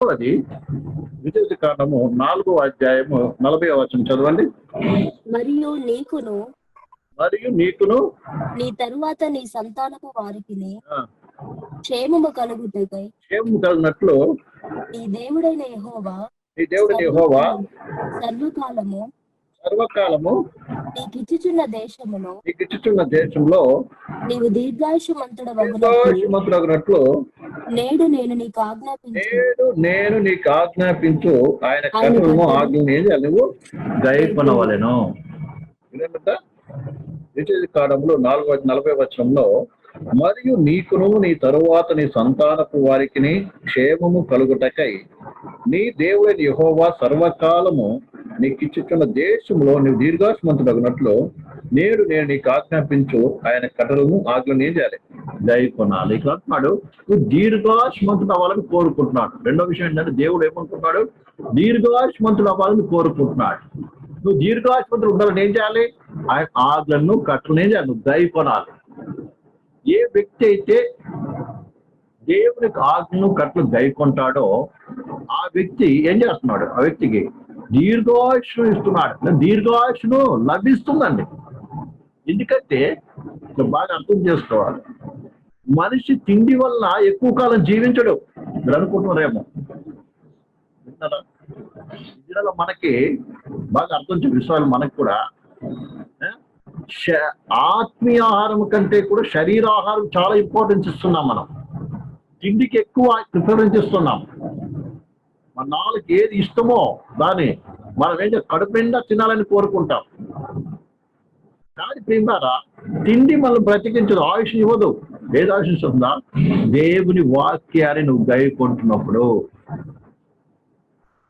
అది ద్వితీయ కాండము 4వ అధ్యాయము 40వ వచనం చదవండి. మరియు నీకును నీ తరువాత నీ సంతానపు వారికిని క్షేమము కలుగుటకై క్షేమము కలిగినట్లు నీ దేవుడైన యెహోవా సర్వకాలము నీకిచ్చుచున్న దేశంలో నీవు దీర్ఘాయుష్మంతుడవగునట్లు నేడు నేను నీకు ఆజ్ఞాపించు ఆయన కట్టడము ఆజ్ఞ నువ్వు గైకొనవలెను. ద్వితీయ కాండములో 4:40 వచనంలో మరియు నీకును నీ తరువాత నీ సంతానపు వారికిని క్షేమము కలుగుటకై నీ దేవుడైన యెహోవా సర్వకాలము నీకిచ్చుచున్న దేశంలో నువ్వు దీర్ఘాయుష్మంతుడగునట్లు నేడు నేను నీకు ఆజ్ఞాపించు ఆయన కట్టడము ఆజ్ఞను ఏం చేయాలి? గైకొనాలి. ఇక్కడ అంటున్నాడు నువ్వు దీర్ఘాయుష్మంతుడు అవ్వాలని కోరుకుంటున్నాడు. రెండో విషయం ఏంటంటే దేవుడు ఏమనుకుంటున్నాడు? దీర్ఘాయుష్మంతుడు అవ్వాలని కోరుకుంటున్నాడు. నువ్వు దీర్ఘాయుష్మంతుడు ఉండాలని ఏం చేయాలి? ఆయన ఆజ్ఞను కట్టలను ఏం చేయాలి? నువ్వు గైకొనాలి. ఏ వ్యక్తి అయితే దేవునికి ఆజ్ఞను కట్టలు గైకొంటాడో ఆ వ్యక్తి ఏం చేస్తున్నాడు? ఆ వ్యక్తికి దీర్ఘాయుష్ను ఇస్తున్నాడు. దీర్ఘాయుష్ను లభిస్తుందండి. ఎందుకంటే బాగా అర్థం చేసుకోవాలి, మనిషి తిండి వల్ల ఎక్కువ కాలం జీవించడు. మీరు అనుకుంటున్నారేమో విన్నారా? ఇందులో మనకి బాగా అర్థం చే విషయాలు మనకు కూడా ఆత్మీయ ఆహారం కంటే కూడా శరీరాహారం చాలా ఇంపార్టెన్స్ ఇస్తున్నాం. మనం తిండికి ఎక్కువ ప్రిఫరెన్స్ ఇస్తున్నాం. మన నాలుగు ఏది ఇష్టమో దాన్ని మనం ఏం కడుపు నిండా తినాలని కోరుకుంటాం. కానీ ప్రియులారా, తిండి మనం బ్రతికించదు, ఆయుష్ ఇవ్వదు. ఏది ఆయుష్ ఇస్తుందా? దేవుని వాక్యాన్ని నువ్వు గైకొంటున్నప్పుడు.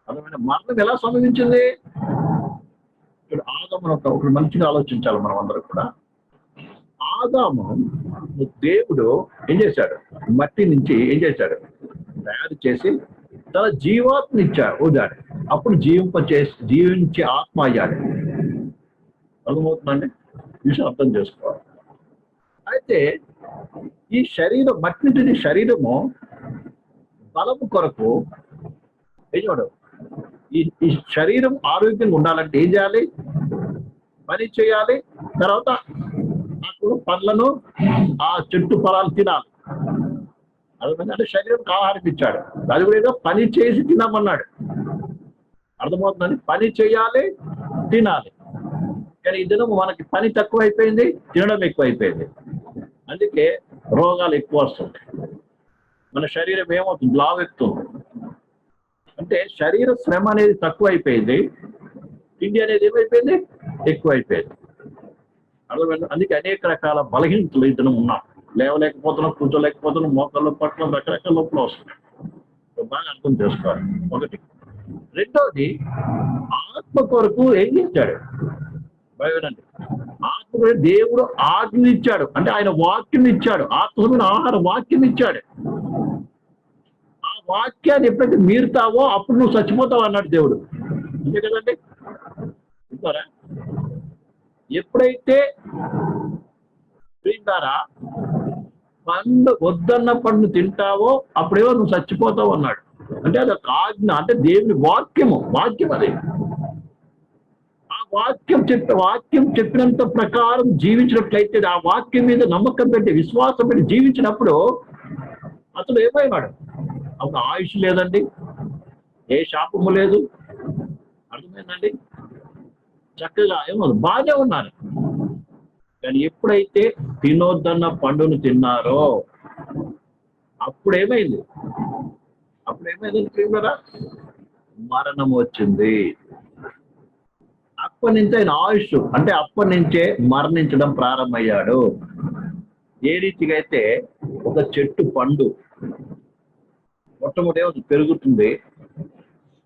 అదమైన మరణం ఎలా సంభవించింది? ఇక్కడ ఆదాము ఒకరు మంచిగా ఆలోచించాలి మనం అందరూ కూడా. ఆదాము దేవుడు ఏం చేశాడు? మట్టి నుంచి ఏం చేశాడు? తయారు చేసి తన జీవాత్మ ఇచ్చాడు. అప్పుడు జీవించే ఆత్మ అయ్యాడు. అర్థమవుతుందండి? విషయం అర్థం చేసుకోవాలి. అయితే ఈ శరీరం మట్టి నుంచి శరీరము బలము కొరకు ఏం చూడు, ఈ శరీరం ఆరోగ్యంగా ఉండాలంటే ఏం చేయాలి? పని చేయాలి. తర్వాత నాకు పండ్లను ఆ చెట్టు ఫలాలు తినాలి. అర్థమైందంటే శరీరంకి ఆహారం ఇచ్చాడు. అది కూడా ఏదో పని చేసి తినమన్నాడు. అర్థమవుతుందండి? పని చేయాలి, తినాలి. కానీ ఈ దినం మనకి పని తక్కువ అయిపోయింది, తినడం ఎక్కువ అయిపోయింది. అందుకే రోగాలు ఎక్కువ వస్తుంది. మన శరీరం ఏమవుతుంది? లావెత్తుంది. అంటే శరీర శ్రమ అనేది తక్కువ అయిపోయింది, తిండి అనేది ఏమైపోయింది? ఎక్కువ అయిపోయింది. అర్థమైంది? అందుకే అనేక రకాల బలహీనతలు ఇతను ఉన్నాం. లేవలేకపోతున్నాం, కూర్చోలేకపోతున్నాం, మోకాళ్ళ పట్ల రకరకాల నొప్పులు వస్తున్నాయి. బాగా అర్థం చేసుకోవాలి. ఒకటి. రెండోది, ఆత్మ కొరకు ఏం చేశాడు? భయపడండి. ఆత్మ దేవుడు ఆజ్ఞ ఇచ్చాడు, అంటే ఆయన వాక్యం ఇచ్చాడు. ఆత్మమైన ఆహార వాక్యం ఇచ్చాడు. ఆ వాక్యాన్ని ఎప్పుడైతే మీరుతావో అప్పుడు నువ్వు చచ్చిపోతావు అన్నాడు దేవుడు. అంతే కదండి? చూస్తారా? ఎప్పుడైతే తింటారా పండు వద్దన్న పండు తింటావో అప్పుడేమో నువ్వు చచ్చిపోతావు అన్నాడు. అంటే అది ఒక ఆజ్ఞ, అంటే దేవుని వాక్యం అది. ఆ వాక్యం చెప్పినంత ప్రకారం జీవించినట్లయితే, ఆ వాక్యం మీద నమ్మకం పెట్టి విశ్వాసం పెట్టి జీవించినప్పుడు అతను ఏమైనాడు? అప్పుడు ఆయుష్ లేదండి, ఏ శాపము లేదు. అర్థమైందండి? చక్కగా ఏమో బాగానే ఉన్నారు. కానీ ఎప్పుడైతే తినొద్దన్న పండును తిన్నారో అప్పుడేమైంది కదా? మరణం వచ్చింది. అప్పటి నుంచి ఆయన ఆయుష్, అంటే అప్పటి నుంచే మరణించడం ప్రారంభమయ్యాడు. ఏ రీతిగా అయితే ఒక చెట్టు పండు మొట్టమొదటి ఏమవుతుంది? పెరుగుతుంది.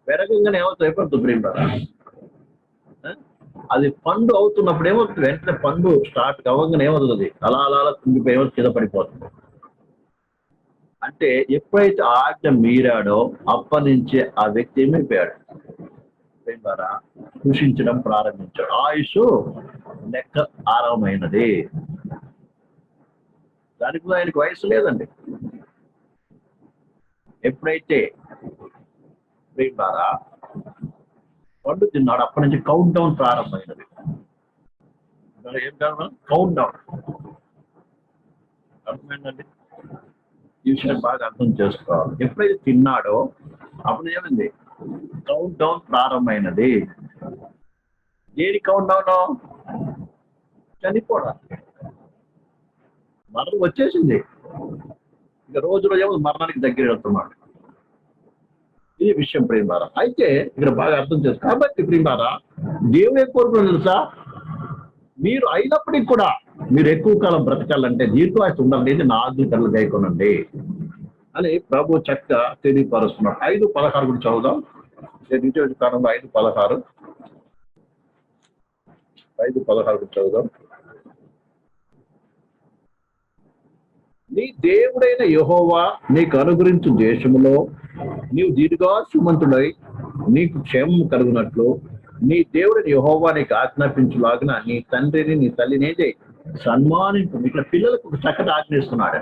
పెరగంగానే ఏమవుతుంది? అయిపోతుంది ప్రేమరా. అది పండు అవుతున్నప్పుడు ఏమవుతుంది? వెంటనే పండు స్టార్ట్ అవ్వగానే ఏమవుతుంది? అలా కుంగిపోయి కింద పడిపోతుంది. అంటే ఎప్పుడైతే ఆజ్ఞ మీరాడో అప్పటి నుంచే ఆ వ్యక్తి ఏమైపోయాడు? ద్వారా కృషించడం ప్రారంభించాడు. ఆయుష్ లెక్క ఆరంభమైనది. దానికి ఆయనకు వయసు లేదండి. ఎప్పుడైతే ప్రియులారా, పండు తిన్నాడు. అప్పటి నుంచి కౌంట్ డౌన్ ప్రారంభమైనది. ఏం కాదు, కౌంట్ డౌన్. అర్థమైందండి? ఈ విషయాన్ని బాగా అర్థం చేసుకోవాలి. ఎప్పుడైతే తిన్నాడో అప్పుడు ఏమైంది? కౌంట్ డౌన్ ప్రారంభమైనది. దేని కౌంట్ డౌన్? చనిపోవడానికి. మరణం వచ్చేసింది. ఇక రోజు రోజు ఏమో మరణానికి దగ్గర వెళ్తున్నాడు. ఇది విషయం ప్రియులారా. అయితే ఇక్కడ బాగా అర్థం చేసుకో. కాబట్టి ప్రియులారా, దేవుడు ఏం కోరుకున్నాడు తెలుసా? మీరు అయినప్పటికీ కూడా మీరు ఎక్కువ కాలం బ్రతకాలంటే దీర్ఘాయుసు ఉండాలి, నా ఆజ్ఞలు గైకొనండి అని ప్రభు చక్కగా తెలియపరుస్తున్నాడు. 5:16 కూడా చదువుదాం. కాలంలో 5:16 కూడా చదువుదాం. నీ దేవుడైన యెహోవా నీకు అనుగ్రహించు దేశములో నీవు దీర్ఘాయుష్మంతుడై నీకు క్షేమం కలుగునట్లు నీ దేవుడిని యెహోవా నీకు ఆజ్ఞాపించులాగిన నీ తండ్రిని నీ తల్లిని ఏం చేయి? సన్మానించు. ఇట్లా పిల్లలకు ఒక చక్కటి ఆజ్ఞిస్తున్నాడు.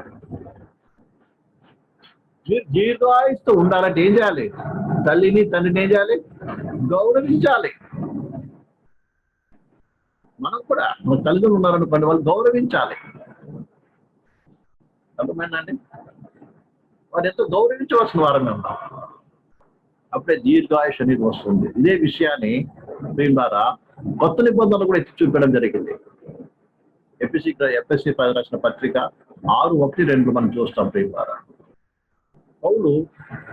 మీరు దీర్ఘాయుస్తో ఉండాలంటే ఏం చేయాలి? తల్లిని తండ్రిని ఏం చేయాలి? గౌరవించాలి. మనం కూడా మన తల్లిదండ్రులు ఉన్నారనుకోండి, వాళ్ళు గౌరవించాలి. అర్థమైందండి? వారు ఎంతో గౌరవించవలసిన వారమే ఉన్నాం. అప్పుడే దీర్ఘాయుష్ అనేది వస్తుంది. ఇదే విషయాన్ని ప్రియులారా కొత్త నిబంధనలు కూడా ఎత్తి చూపడం జరిగింది. ఎఫ్ఎస్సి రాసిన పత్రిక 6:1-2 మనం చూస్తాం ప్రియులారా. పౌలు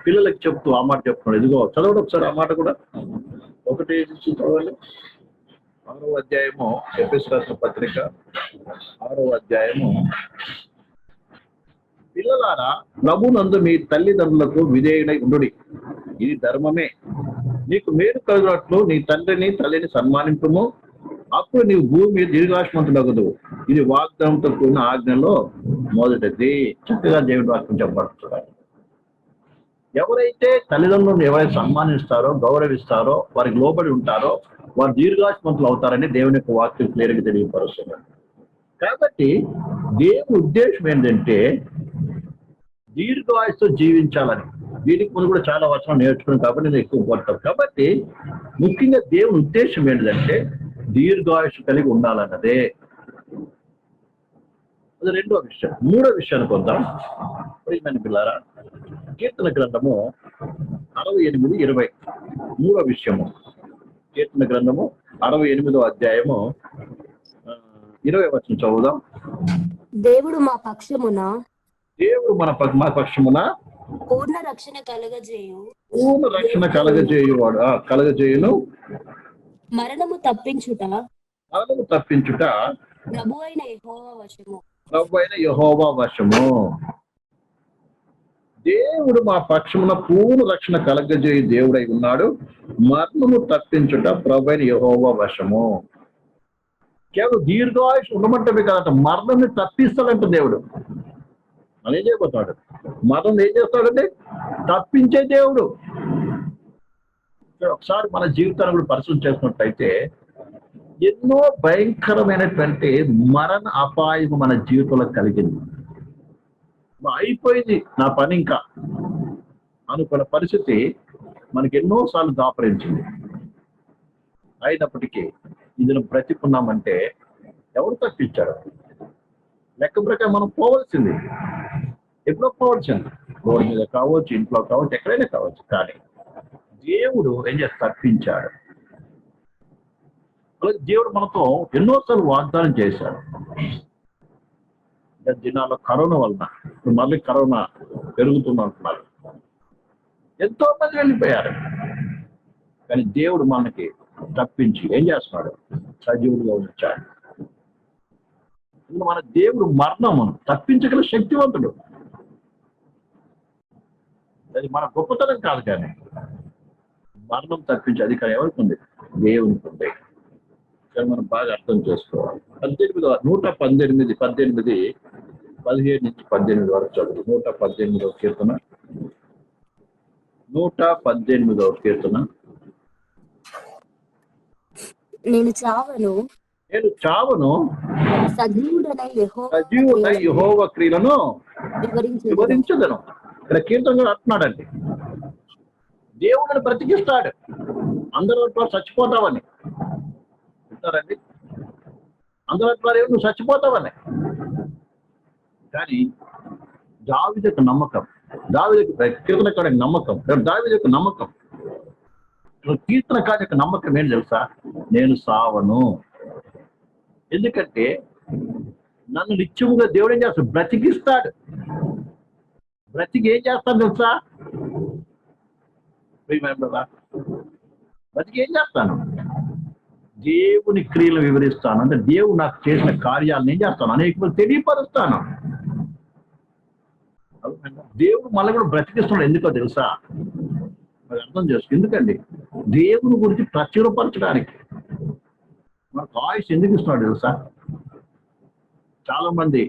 పిల్లలకి చెప్తూ ఆ మాట చెప్తున్నాడు. ఇదిగో చదవడం ఒకసారి ఆ మాట కూడా. 1 చదవాలి. 6వ అధ్యాయము, ఎఫ్ఎస్సి రాసిన పత్రిక 6వ అధ్యాయము. పిల్లలారా, ప్రభునందు మీ తల్లిదండ్రులకు విధేయుడై ఉండుడి, ఇది ధర్మమే. నీకు మేలు కలుగునట్లు నీ తండ్రిని తల్లిని సన్మానింపుము, అప్పుడు నీవు భూమి మీద దీర్ఘాయుష్మంతుడగదు. ఇది వాగ్దానంతో కూడిన ఆజ్ఞలో మొదటిది. చక్కగా దేవుడి వాక్యం చెప్పబడుతున్నాడు. ఎవరైతే తల్లిదండ్రులను ఎవరైతే సన్మానిస్తారో, గౌరవిస్తారో, వారికి లోబడి ఉంటారో వారు దీర్ఘాయుష్మంతులు అవుతారని దేవుని యొక్క వాక్యం క్లియర్గా తెలియపరుస్తున్నారు. కాబట్టి దేవుని ఉద్దేశం ఏంటంటే దీర్ఘాయుస్తో జీవించాలని. దీనికి ముందు కూడా చాలా వచనం నేర్చుకున్నాం కాబట్టి నేను ఎక్కువ పడతాను. కాబట్టి ముఖ్యంగా దేవుని ఉద్దేశం ఏంటంటే దీర్ఘాయుష్ కలిగి ఉండాలన్నదే. అది రెండో విషయం. మూడో విషయానికి వద్దాం. ప్రియమైన పిల్లారా, కీర్తన గ్రంథము 68:20 మూడో విషయము. కీర్తన గ్రంథము 68వ అధ్యాయము 20వ వచనం చదువుదాం. దేవుడు మా పక్షమున, దేవుడు మా పక్షమున పూర్ణ రక్షణ కలగజేయు, పూర్ణ రక్షణ కలగజేయువాడు, కలగజేయును. మరణము తప్పించుట ప్రభు అయిన యెహోవా వశము. దేవుడు మా పక్షమున పూర్ణ రక్షణ కలగజేయు దేవుడై ఉన్నాడు. మరణము తప్పించుట ప్రభు అయిన యెహోవా వశము. కేవలం దీర్ఘాయుష్ ఉండమంటే కదంట, మరణాన్ని తప్పిస్తాడంట దేవుడు. అని ఏం చేయబోతాడు? మరణం ఏం చేస్తాడంటే తప్పించే దేవుడు. ఒకసారి మన జీవితాన్ని కూడా పరిశీలన చేసినట్లయితే ఎన్నో భయంకరమైనటువంటి మరణ అపాయం మన జీవితంలో కలిగింది. అయిపోయింది నా పని ఇంకా అనుకున్న పరిస్థితి మనకి ఎన్నోసార్లు దాపరించింది. అయినప్పటికీ ఇది బ్రతికున్నామంటే ఎవరు తప్పించారు? లెక్క ప్రకారం మనం పోవాల్సింది, ఎప్పుడో పోవాల్సింది. రోడ్డు మీద కావచ్చు, ఇంట్లో కావచ్చు, ఎక్కడైనా కావచ్చు. కానీ దేవుడు ఏం చేసి తప్పించాడు. అలాగే దేవుడు మనతో ఎన్నోసార్లు వాగ్దానం చేశాడు. దినాల్లో కరోనా వలన మళ్ళీ కరోనా పెరుగుతుంది అంటున్నారు. ఎంతో మంది వెళ్ళిపోయారు. కానీ దేవుడు మనకి తప్పించి ఏం చేస్తున్నాడు? సజీవులుగా ఉంచాడు. మన దేవుడు మరణం తప్పించగల శక్తివంతుడు. అది మన గొప్పతనం కాదు, కానీ మరణం తప్పించే అధికారం ఎవరికి ఉంది? దేవునికి ఉంది. కానీ మనం బాగా అర్థం చేసుకోవాలి. 17 వరకు చదువు. 118వ కీర్తన 118వ కీర్తన. నేను చావను సజీవుడనై యెహోవా క్రియలను వివరించదను. ఇక్కడ కీర్తనలో అంటున్నాడండి, దేవుడు దేవుడిని బ్రతికిస్తాడు. అందరూ అంటారు చచ్చిపోతావని. వింటారండి? అందరూ అంటారు నువ్వు చచ్చిపోతావని. కానీ దావీదు యొక్క నమ్మకం, దావీదు కీర్తనకారుడి నమ్మకం, దావీదు యొక్క నమ్మకం, కీర్తనకారుడి యొక్క నమ్మకం ఏంటి తెలుసా? నేను సావను. ఎందుకంటే నన్ను నిత్యముగా దేవుడు ఏం చేస్తాడు? బ్రతికిస్తాడు. బ్రతికి ఏం చేస్తాను తెలుసా? బ్రతికి ఏం చేస్తాను? దేవుని క్రియలు వివరిస్తాను. అంటే దేవుడు నాకు చేసిన కార్యాలను ఏం చేస్తాను? అనేక తెలియపరుస్తాను. దేవుడు మళ్ళీ కూడా బ్రతికిస్తున్నాడు. ఎందుకో తెలుసా? మరి అర్థం చేసుకో. ఎందుకండి? దేవుని గురించి ప్రచురపరచడానికి. మనకు ఆయుష్ ఎందుకు ఇస్తున్నాడు తెలుసా? చాలా మంది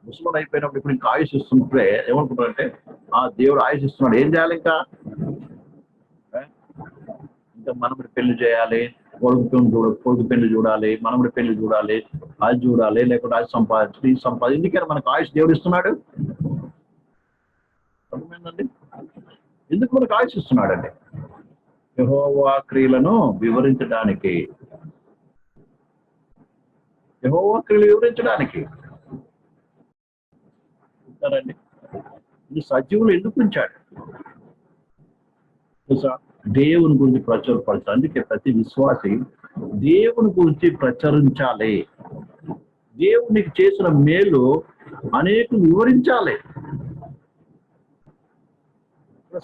ముసలుడు అయిపోయినప్పుడు ఇప్పుడు ఇంకా ఆయుష్ ఇస్తున్నప్పుడే ఏమనుకుంటారంటే దేవుడు ఆయుష్ ఇస్తున్నాడు, ఏం చేయాలి ఇంకా మనముడి పెళ్లి చేయాలి, కొడుకు పెళ్లి చూడాలి, మనముడి పెళ్లి చూడాలి, అది చూడాలి, లేకపోతే అది సంపాదించి ఎందుకని మనకు ఆయుష్ దేవుడు ఇస్తున్నాడు? అర్థమైందండి? ఎందుకు మనకు ఆయుష్ ఇస్తున్నాడండి? యెహోవా క్రియలను వివరించడానికి. యెహోవా క్రియలు వివరించడానికి. అంటారండి. ఈ సజీవులు ఎందుకు ఉంచాడు తెలుసా? దేవుని గురించి ప్రచురపరచాలి. అందుకే ప్రతి విశ్వాసి దేవుని గురించి ప్రచురించాలి. దేవునికి చేసిన మేలు అనేకులు వివరించాలి.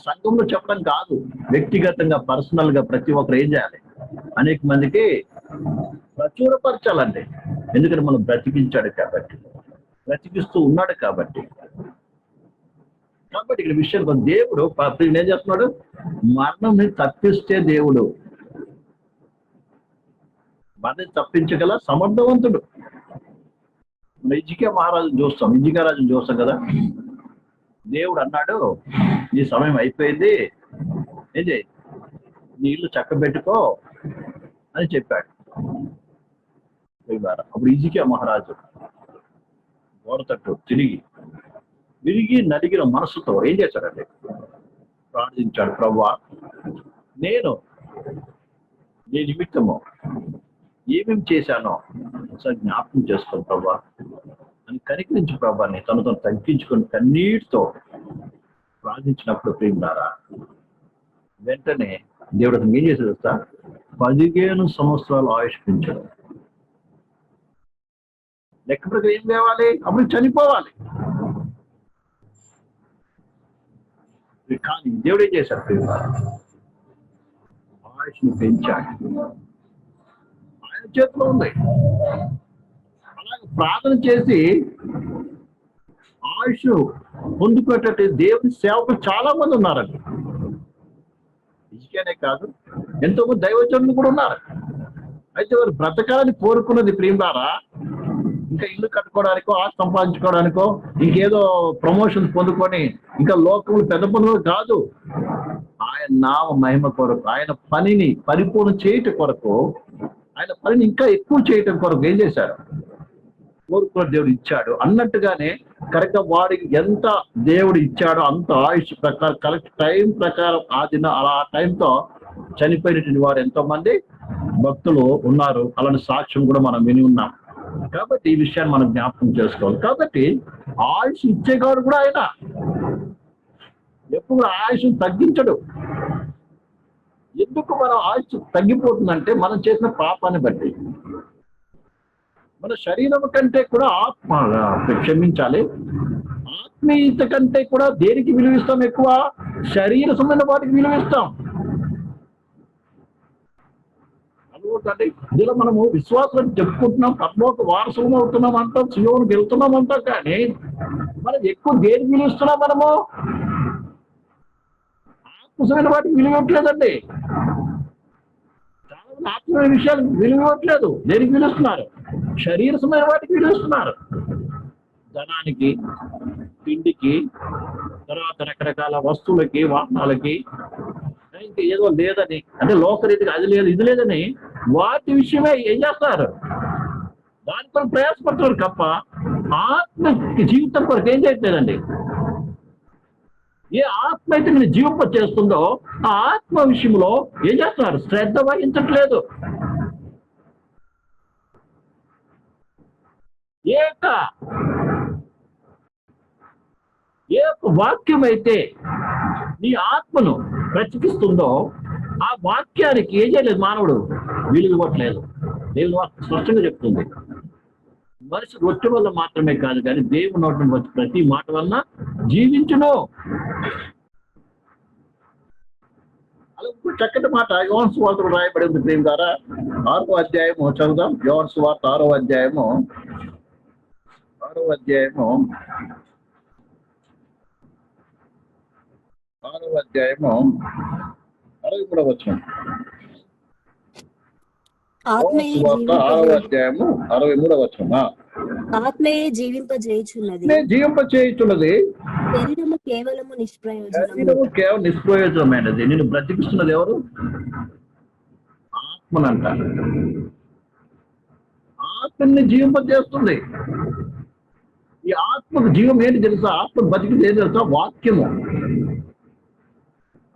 సంఘంలో చెప్పడం కాదు, వ్యక్తిగతంగా పర్సనల్ గా ప్రతి ఒక్కరు ఏం చేయాలి? అనేక మందికి ప్రచురపరచాలండి. ఎందుకంటే మనం బ్రతికించాడు కాబట్టి, బ్రతికిస్తూ ఉన్నాడు కాబట్టి. కాబట్టి ఇక్కడ విషయం దేవుడు ఏం చేస్తున్నాడు? మరణంని తప్పిస్తే దేవుడు మరణం తప్పించగల సమర్థవంతుడు. మన ఇజికియా మహారాజుని చూస్తాం, ఇజికియా రాజుని చూస్తాం కదా. దేవుడు అన్నాడు నీ సమయం అయిపోయింది, ఏం చేయి, నీ ఇల్లు చక్కబెట్టుకో అని చెప్పాడు. అప్పుడు ఇజికియా మహారాజు గోడ తట్టు విరిగి నలిగిన మనసుతో ఏం చేశాడండి? ప్రార్థించాడు, ప్రభువా నేను నీ నిమిత్తము ఏమేమి చేశానో ఒకసారి జ్ఞాపకం చేసుకోను ప్రభువా అని కనికరించి ప్రభువాన్ని తనతో తగ్గించుకొని కన్నీటితో ప్రార్థించినప్పుడు ప్రియులారా, వెంటనే దేవుడు అతనికి ఏం చేశాడు తెలుసా? 15 సంవత్సరాలు ఆయుష్ పెంచాడు. లెక్క ప్రకారం ఏం కావాలి? అప్పుడు చనిపోవాలి. కానీ దేవుడు ఏం చేశాడు? ప్రియులారా, ఆయుష్ని పెంచాడు. ఆయన చేతిలో ఉంది. అలాగే ప్రార్థన చేసి ఆయుష్ పొందుకునేటట్టు దేవుని సేవకులు చాలా మంది ఉన్నారండి. ఇదికేనే కాదు, ఎంతో మంది దైవజనులు కూడా ఉన్నారు. అయితే వారు బ్రతకాలని కోరుకున్నది ప్రియులారా ఇంకా ఇల్లు కట్టుకోవడానికో, ఆస్తి సంపాదించుకోవడానికో, ఇంకేదో ప్రమోషన్ పొందుకొని ఇంకా లోకములు పెద్ద పొందుకోవడం కాదు. ఆయన నామ మహిమ కొరకు, ఆయన పనిని పరిపూర్ణ చేయటం కొరకు, ఆయన పనిని ఇంకా ఎక్కువ చేయటం కొరకు ఏం చేశాడు? కోరుకున్న దేవుడు ఇచ్చాడు. అన్నట్టుగానే కరెక్ట్ గా వాడికి ఎంత దేవుడు ఇచ్చాడో అంత ఆయుష్ ప్రకారం కరెక్ట్ టైం ప్రకారం ఆ టైంతో చనిపోయినటువంటి వారు ఎంతో మంది భక్తులు ఉన్నారు. అలాంటి సాక్ష్యం కూడా మనం విని ఉన్నాం. కాబట్టి ఈ విషయాన్ని మనం జ్ఞాపకం చేసుకోవాలి. కాబట్టి ఆయుష్ ఇచ్చేవాడు కూడా ఆయన ఎప్పుడు ఆయుష్ తగ్గించడు. ఎందుకు మన ఆయుష్ తగ్గిపోతుందంటే మనం చేసిన పాపాన్ని బట్టి. మన శరీరం కంటే కూడా క్షమించాలి, ఆత్మీయత కంటే కూడా దేనికి విలువిస్తాం ఎక్కువ? శరీర సంబంధ వాటికి విలువిస్తాం. అనుకుంటే ఇందులో మనము విశ్వాసం చెప్పుకుంటున్నాం, కర్మకు వారసులం అవుతున్నాం అంటాం, సియోనుకి వెళ్తున్నాం అంటాం. కానీ మనం ఎక్కువ దేనికి విలువిస్తున్నాం? మనము ఆత్మీయమైన వాటికి విలువట్లేదండి. చాలా మంది ఆత్మీయ విషయాలు విలువట్లేదు. దేనికి విలుస్తున్నారు? శరీర సంబంధమైన వాటికి విలుస్తున్నారు. ధనానికి, తిండికి, తర్వాత రకరకాల వస్తువులకి, వాహనాలకి, ఇంకా ఏదో లేదని, అంటే లోకరీతిగా అది లేదు ఇది లేదని వాటి విషయమే ఏం చేస్తారు? దానితో ప్రయాసపడుతున్నారు తప్ప ఆత్మ జీవితం కొరకు ఏం చేయట్లేదండి. ఏ ఆత్మ అయితే నేను జీవింప చేస్తుందో ఆ ఆత్మ విషయంలో ఏం చేస్తున్నారు? శ్రద్ధ వహించట్లేదు. ఏక ఏ వాక్యం అయితే నీ ఆత్మను బ్రతికిస్తుందో ఆ వాక్యానికి ఏం చేయలేదు మానవుడు, విలువ ఇవ్వట్లేదు. దేవుని వాక్యం స్పష్టంగా చెప్తుంది. మనిషి రొట్టె వల్ల మాత్రమే కాదు కానీ దేవుని నోటి నుండి వచ్చే ప్రతి మాట వలన జీవించును. అలా ఇంకో చక్కటి మాట యోహాను సువార్తలో రాయబడి ఉంది. ప్రేమ ద్వారా 6వ అధ్యాయము చదువుదాం. యోహాను సువార్త 6వ అధ్యాయము 6వ అధ్యాయము 6వ అధ్యాయము 63వ వచనం. ఆత్మయే సువార్త 6వ అధ్యాయము 63వ వచనం. ఆత్మయే జీవింపజేయుచున్నది, నేను జీవింప చేయుచున్నది, శరీరము కేవలము నిష్ప్రయోజనము. శరీరము కేవలం నిష్ప్రయోజనమైనది. నేను బ్రతికిస్తున్నది ఎవరు? ఆత్మనంట. ఆత్మని జీవింపజేస్తుంది. ఈ ఆత్మకు జీవం ఏంటి తెలుసా? ఆత్మ బతికింది ఏంటి తెలుసా? వాక్యము.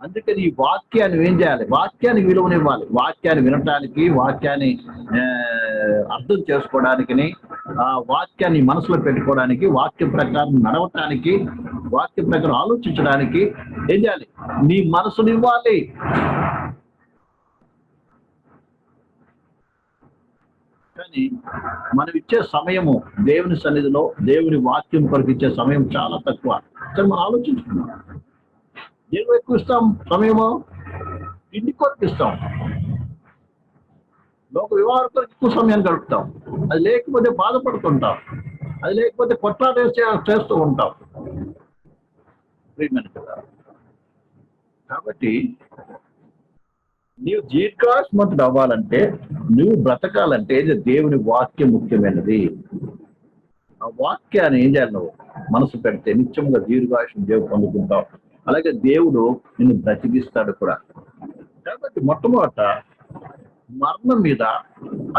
అందుకని ఈ వాక్యాన్ని ఏం చేయాలి? వాక్యానికి విలువనివ్వాలి. వాక్యాన్ని వినటానికి, వాక్యాన్ని అర్థం చేసుకోవడానికి, ఆ వాక్యాన్ని మనసులో పెట్టుకోవడానికి, వాక్య ప్రకారం నడవటానికి, వాక్య ప్రకారం ఆలోచించడానికి ఏం చేయాలి? నీ మనసుని ఇవ్వాలి. కానీ మనం ఇచ్చే సమయము దేవుని సన్నిధిలో దేవుని వాక్యం కొరకు ఇచ్చే సమయం చాలా తక్కువ. సరే మనం ఆలోచించుకున్నాం. దేని ఎక్కువ ఇస్తాం సమయము? ఇంటి కొరకు ఇస్తాం. లోక వివాహం కొరకు ఎక్కువ సమయాన్ని గడుపుతాం. అది లేకపోతే బాధపడుతుంటాం. అది లేకపోతే కొట్లాట చేస్తూ ఉంటాం. కాబట్టి నీవు దీర్ఘాయుష్మంతుడు అవ్వాలంటే, నువ్వు బ్రతకాలంటే దేవుని వాక్యం ముఖ్యమైనది. ఆ వాక్యాన్ని ఏం చేయాలి? నువ్వు మనసు పెడితే నిత్యంగా దీర్ఘాయుషం దేవుడు పొందుకుంటావు. అలాగే దేవుడు నిన్ను బ్రతికిస్తాడు కూడా. కాబట్టి మొట్టమొదట మరణం మీద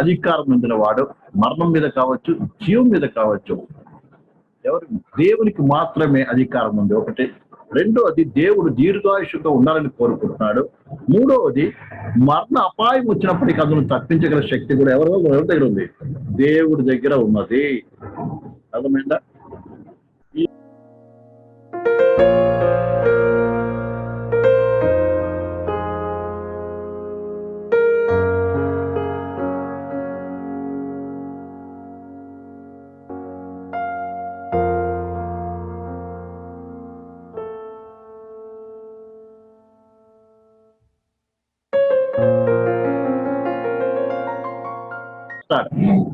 అధికారం పొందిన వాడు, మరణం మీద కావచ్చు, జీవం మీద కావచ్చు, ఎవరు? దేవునికి మాత్రమే అధికారం ఉంది. ఒకటి. రెండవది, దేవుడు దీర్ఘాయుషుతో ఉండాలని కోరుకుంటున్నాడు. మూడవది, మరణ అపాయం వచ్చినప్పటికీ అందును తప్పించగల శక్తి కూడా ఎవరి దగ్గర ఉంది? దేవుడి దగ్గర ఉన్నది. అర్థమైందా?